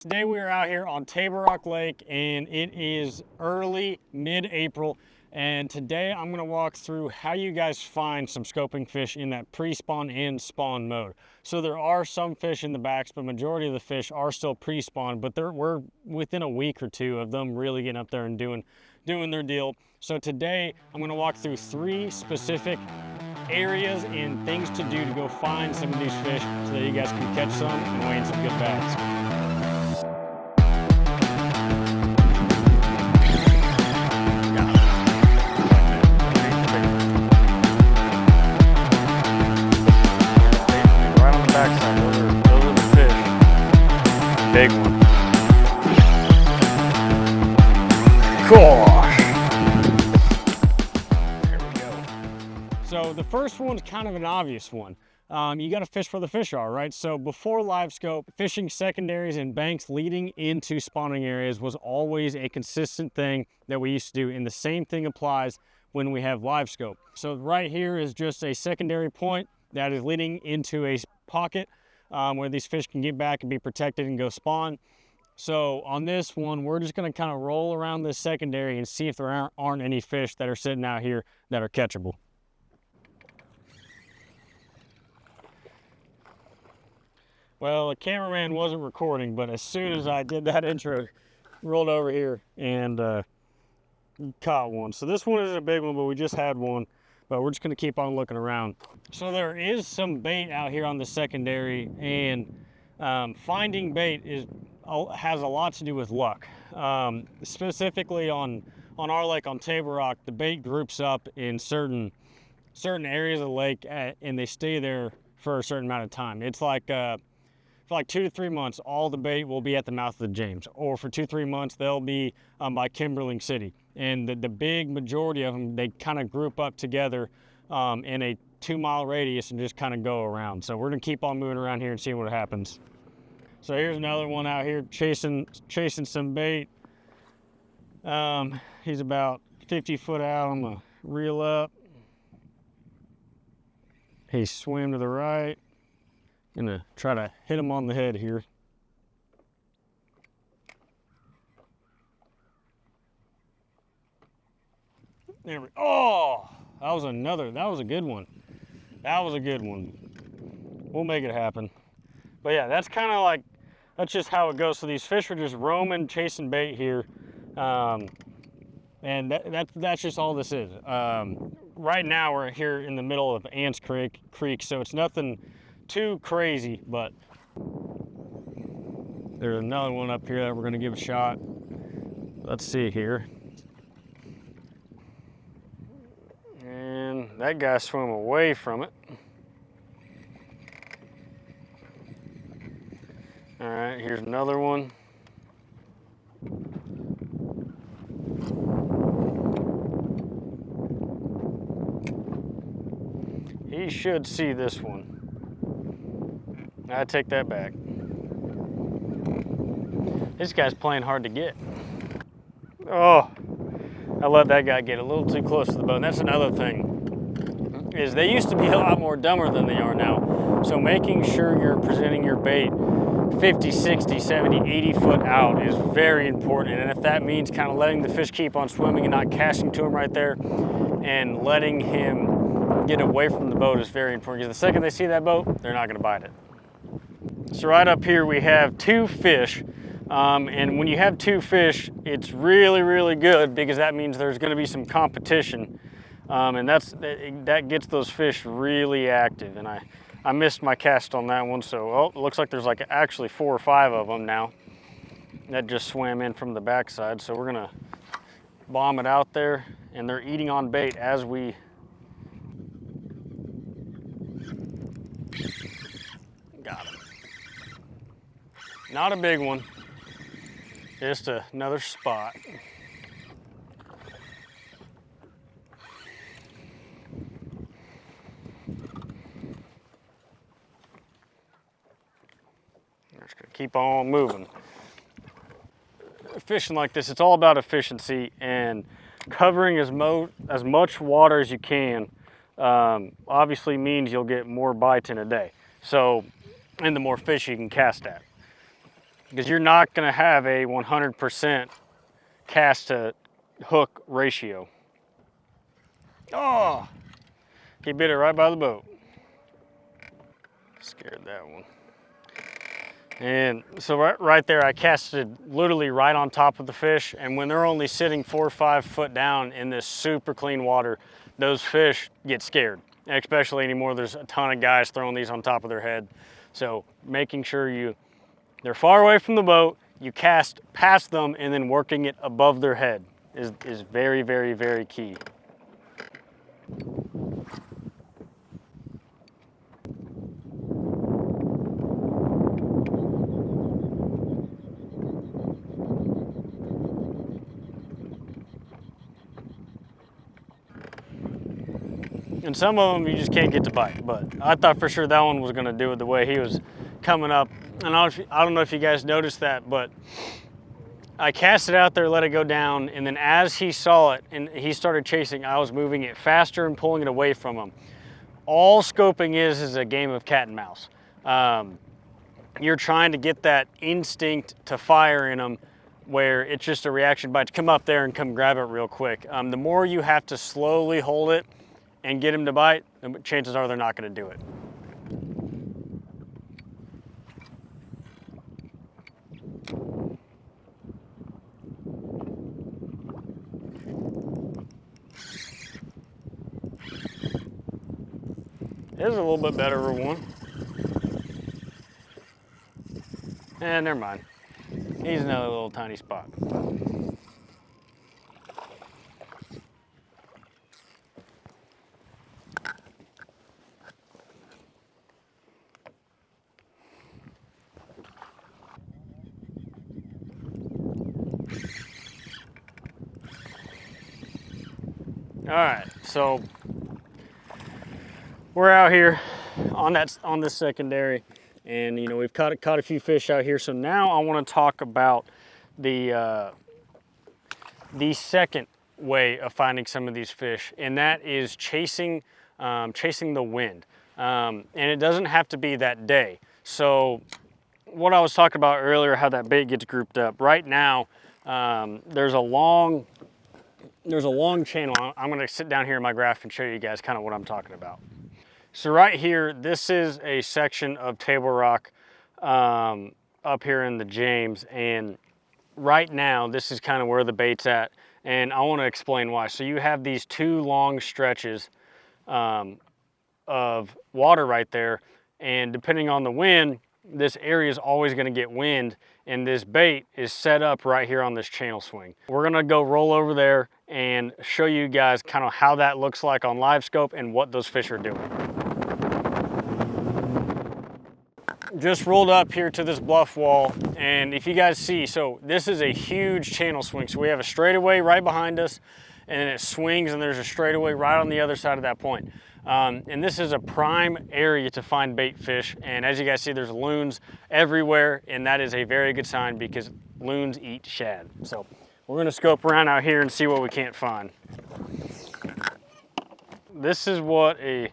Today we are out here on Table Rock Lake and it is early mid-April, and today I'm going to walk through how you guys find some scoping fish in that pre-spawn and spawn mode. So there are some fish in the backs, but majority of the fish are still pre-spawn, but we're within a week or two of them really getting up there and doing their deal. So today I'm going to walk through 3 specific areas and things to do to go find some of these fish so that you guys can catch some and weigh in some good bags. Big one. Gosh. There we go. So the first one's kind of an obvious one. You got to fish where the fish are, right? So before live scope, fishing secondaries and banks leading into spawning areas was always a consistent thing that we used to do, and the same thing applies when we have live scope. So right here is just a secondary point that is leading into a pocket where these fish can get back and be protected and go spawn. So on this one, we're just going to kind of roll around this secondary and see if there aren't any fish that are sitting out here that are catchable. Well, the cameraman wasn't recording, but as soon as I did that intro, rolled over here and caught one. So this one isn't a big one, but we just had one. But we're just going to keep on looking around. So there is some bait out here on the secondary, and finding bait has a lot to do with luck. Specifically on our lake on Table Rock, the bait groups up in certain areas of the lake, and they stay there for a certain amount of time. It's like for like 2 to 3 months, all the bait will be at the mouth of the James, or for 2 to 3 months they'll be by Kimberling City. And the big majority of them, they kind of group up together in a 2-mile radius and just kind of go around. So we're gonna keep on moving around here and see what happens. So here's another one out here chasing some bait. He's about 50 foot out. I'm gonna reel up. He swam to the right. Gonna try to hit him on the head here. There we go. Oh, that was a good one. That was a good one. We'll make it happen. But yeah, that's kind of like, that's just how it goes. So these fish are just roaming, chasing bait here. And that's just all this is. Right now we're here in the middle of Ants Creek, so it's nothing too crazy, but there's another one up here that we're gonna give a shot. Let's see here. And that guy swam away from it. All right, here's another one. He should see this one. I take that back. This guy's playing hard to get. Oh, I let that guy get a little too close to the boat. And that's another thing, is they used to be a lot more dumber than they are now. So making sure you're presenting your bait 50, 60, 70, 80 foot out is very important. And if that means kind of letting the fish keep on swimming and not casting to him right there and letting him get away from the boat is very important, because the second they see that boat, they're not going to bite it. So right up here we have 2 fish, and when you have 2 fish, it's really, really good, because that means there's going to be some competition, and that gets those fish really active. And I missed my cast on that one, so it looks like there's like actually 4 or 5 of them now that just swam in from the backside. So we're gonna bomb it out there, and they're eating on bait as we got him. Not a big one, just another spot. Just gonna keep on moving. Fishing like this, it's all about efficiency and covering as much water as you can. Obviously means you'll get more bites in a day. So, and the more fish you can cast at. because you're not going to have a 100% cast to hook ratio. Oh, he bit it right by the boat. Scared that one. And so right there, I casted literally right on top of the fish. And when they're only sitting 4 or 5 foot down in this super clean water, those fish get scared. Especially anymore, there's a ton of guys throwing these on top of their head. So making sure they're far away from the boat, you cast past them, and then working it above their head is very, very, very key. And some of them you just can't get to bite, but I thought for sure that one was gonna do it the way he was coming up. And I don't know if you guys noticed that, but I cast it out there, let it go down, and then as he saw it and he started chasing, I was moving it faster and pulling it away from him. All scoping is a game of cat and mouse. You're trying to get that instinct to fire in them where it's just a reaction bite to come up there and come grab it real quick. The more you have to slowly hold it and get him to bite, chances are they're not going to do it. This is a little bit better for one. And never mind. He's another little tiny spot. All right, so we're out here on this secondary, and you know we've caught a few fish out here. So now I want to talk about the second way of finding some of these fish, and that is chasing the wind. And it doesn't have to be that day. So what I was talking about earlier, how that bait gets grouped up. Right now, there's a long channel. I'm going to sit down here in my graph and show you guys kind of what I'm talking about. So right here, this is a section of Table Rock up here in the James, and right now this is kind of where the bait's at, and I want to explain why. So you have these 2 long stretches of water right there, and depending on the wind, this area is always going to get wind, and this bait is set up right here on this channel swing. We're going to go roll over there and show you guys kind of how that looks like on live scope and what those fish are doing. Just rolled up here to this bluff wall, and if you guys see, so this is a huge channel swing. So we have a straightaway right behind us, and then it swings, and there's a straightaway right on the other side of that point. And this is a prime area to find bait fish, and as you guys see, there's loons everywhere, and that is a very good sign because loons eat shad. So we're going to scope around out here and see what we can't find. This is what a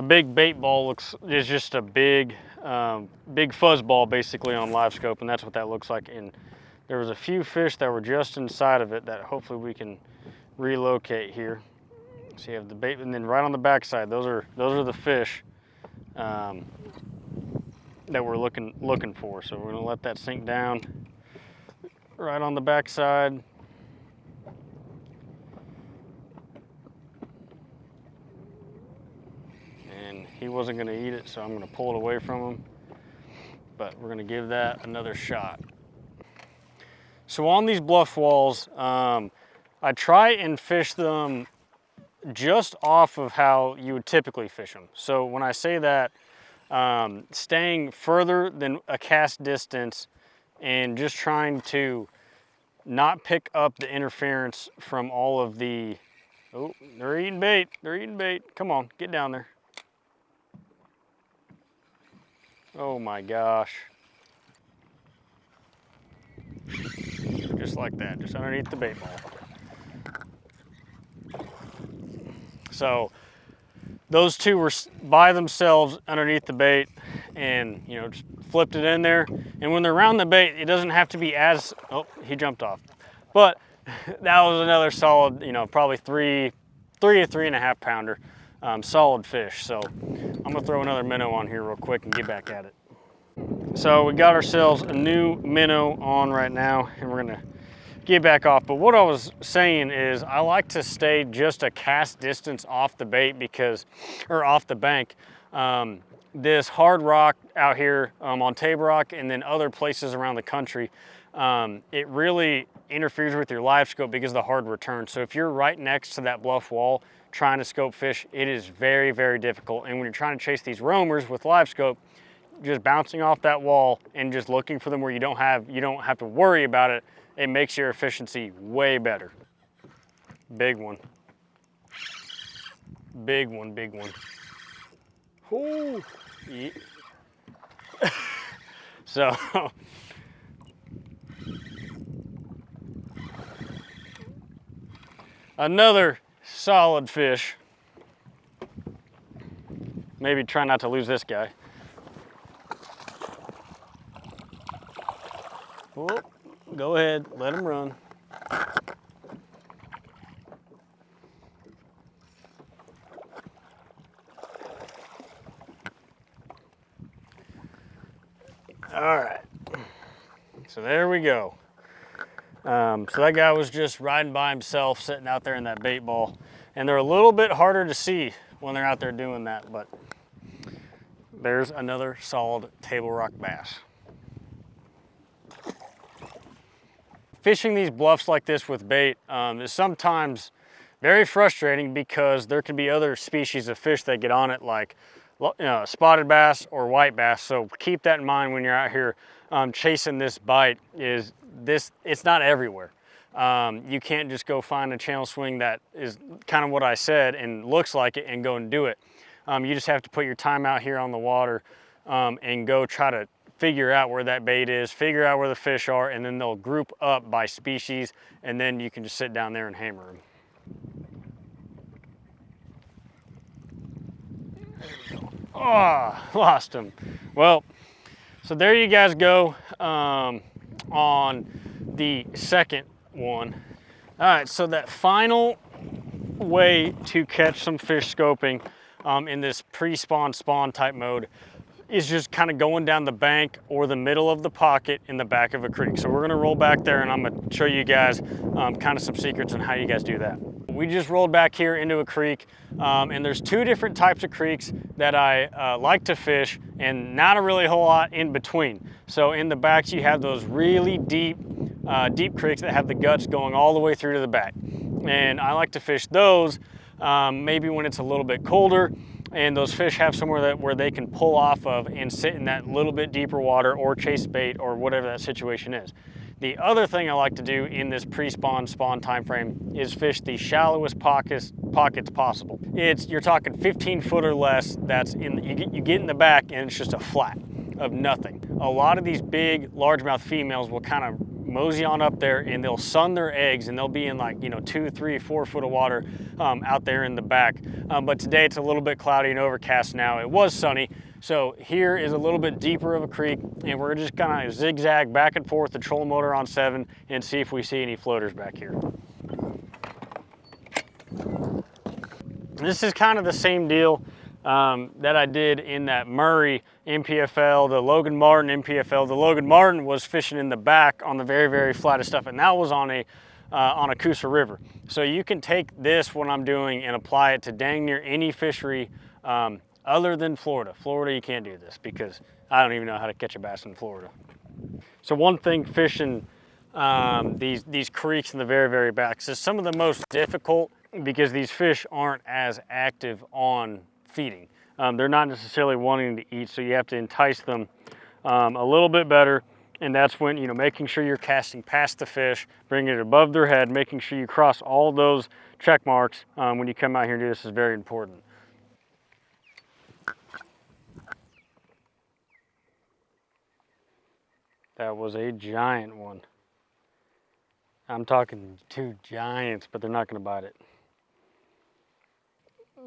big bait ball is just a big fuzz ball basically on live scope, and that's what that looks like. And there was a few fish that were just inside of it that hopefully we can relocate here. So you have the bait, and then right on the back side, those are the fish that we're looking for. So we're gonna let that sink down right on the back side. And he wasn't gonna eat it, so I'm gonna pull it away from him. But we're gonna give that another shot. So on these bluff walls, I try and fish them just off of how you would typically fish them. So when I say that, staying further than a cast distance and just trying to not pick up the interference from all of the, oh, they're eating bait, Come on, get down there. Oh my gosh. Just like that, just underneath the bait ball. So those two were by themselves underneath the bait, and you know, just flipped it in there. And when they're around the bait, it doesn't have to be as, oh, he jumped off. But that was another solid, you know, probably three to 3.5 pounder, solid fish. So I'm gonna throw another minnow on here real quick and get back at it. So we got ourselves a new minnow on right now, and we're gonna get back off. But what I was saying is I like to stay just a cast distance off the bait or off the bank. This hard rock out here on Table Rock and then other places around the country, it really interferes with your live scope because of the hard return. So if you're right next to that bluff wall trying to scope fish, it is very, very difficult. And when you're trying to chase these roamers with live scope, just bouncing off that wall and just looking for them where you don't have to worry about it, it makes your efficiency way better. Big one. Big one, big one. Ooh. Yeah. So, another solid fish. Maybe try not to lose this guy. Oh, go ahead, let him run. All right, so there we go. So that guy was just riding by himself, sitting out there in that bait ball. And they're a little bit harder to see when they're out there doing that, but there's another solid Table Rock bass. Fishing these bluffs like this with bait is sometimes very frustrating because there can be other species of fish that get on it, like spotted bass or white bass. So keep that in mind when you're out here chasing this bite. It's not everywhere. You can't just go find a channel swing that is kind of what I said and looks like it and go and do it. You just have to put your time out here on the water and go try to figure out where that bait is, figure out where the fish are, and then they'll group up by species, and then you can just sit down there and hammer them. Oh, lost him. Well, so there you guys go on the second one. All right, so that final way to catch some fish scoping in this pre-spawn spawn type mode is just kind of going down the bank or the middle of the pocket in the back of a creek. So we're gonna roll back there and I'm gonna show you guys kind of some secrets on how you guys do that. We just rolled back here into a creek and there's two different types of creeks that I like to fish and not a really whole lot in between. So in the backs you have those really deep creeks that have the guts going all the way through to the back. And I like to fish those maybe when it's a little bit colder and those fish have somewhere where they can pull off of and sit in that little bit deeper water or chase bait or whatever that situation is. The other thing I like to do in this pre-spawn spawn time frame is fish the shallowest pockets possible. You're talking 15 foot or less. That's you get in the back and it's just a flat of nothing. A lot of these big largemouth females will kind of mosey on up there and they'll sun their eggs and they'll be in like 2, 3, 4 foot of water out there in the back. But today it's a little bit cloudy and overcast now. It was sunny. So here is a little bit deeper of a creek and we're just kind of zigzag back and forth the trolling motor on 7 and see if we see any floaters back here. This is kind of the same deal that I did in that Murray MPFL, the Logan Martin MPFL. The Logan Martin was fishing in the back on the very, very flattest stuff, and that was on a Coosa River. So you can take this, what I'm doing, and apply it to dang near any fishery other than Florida. Florida, you can't do this because I don't even know how to catch a bass in Florida. So one thing fishing these creeks in the very, very backs is some of the most difficult because these fish aren't as active on feeding. They're not necessarily wanting to eat, so you have to entice them a little bit better. And that's when, making sure you're casting past the fish, bringing it above their head, making sure you cross all those check marks when you come out here and do this is very important. That was a giant one. I'm talking 2 giants, but they're not going to bite it.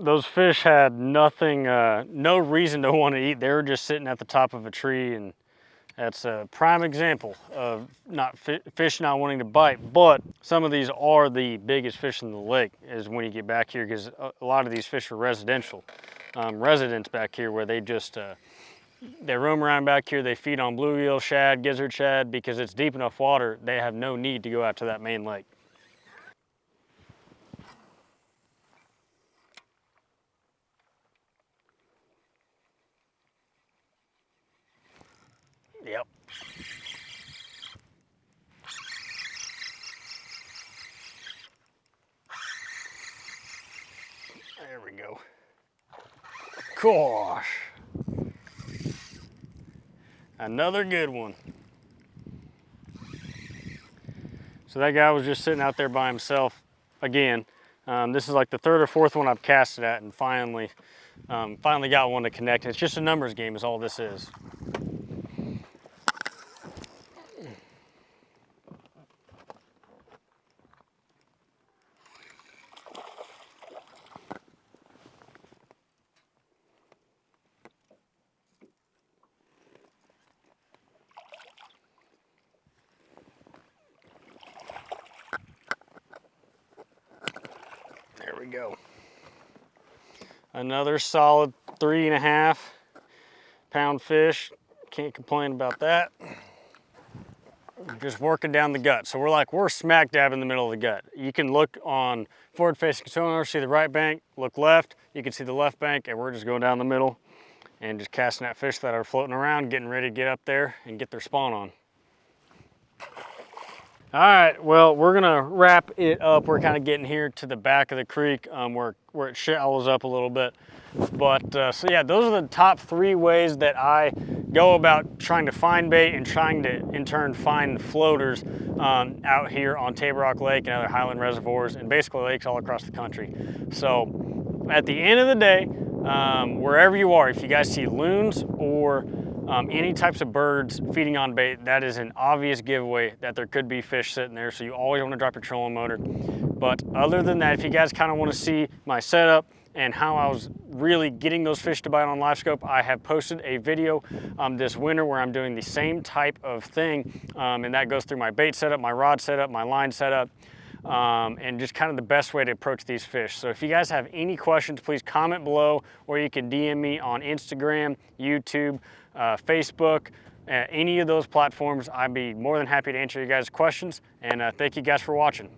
Those fish had nothing, no reason to want to eat. They were just sitting at the top of a tree and That's a prime example of fish not wanting to bite, but some of these are the biggest fish in the lake is when you get back here, because a lot of these fish are residential residents back here, where they just they roam around back here. They feed on bluegill, shad, gizzard shad. Because it's deep enough water, they have no need to go out to that main lake. Yep. There we go. Gosh. Another good one. So that guy was just sitting out there by himself again. This is like the third or fourth one I've casted at, and finally got one to connect. It's just a numbers game is all this is. There we go. Another solid 3.5 pound fish. Can't complain about that. Just working down the gut. So we're smack dab in the middle of the gut. You can look on forward facing sonar, see the right bank, look left, you can see the left bank, and we're just going down the middle and just casting at fish that are floating around, getting ready to get up there and get their spawn on. All right, well, we're gonna wrap it up. We're kind of getting here to the back of the creek where it shallows up a little bit. But so yeah, those are the top 3 ways that I go about trying to find bait and trying to in turn find floaters out here on Table Rock Lake and other highland reservoirs and basically lakes all across the country. So at the end of the day, wherever you are, if you guys see loons or any types of birds feeding on bait, that is an obvious giveaway that there could be fish sitting there. So you always want to drop your trolling motor. But other than that, if you guys kind of want to see my setup and how I was really getting those fish to bite on LiveScope, I have posted a video this winter where I'm doing the same type of thing. And that goes through my bait setup, my rod setup, my line setup, and just kind of the best way to approach these fish. So if you guys have any questions, please comment below, or you can DM me on Instagram, YouTube, Facebook, any of those platforms. I'd be more than happy to answer you guys' questions, and thank you guys for watching.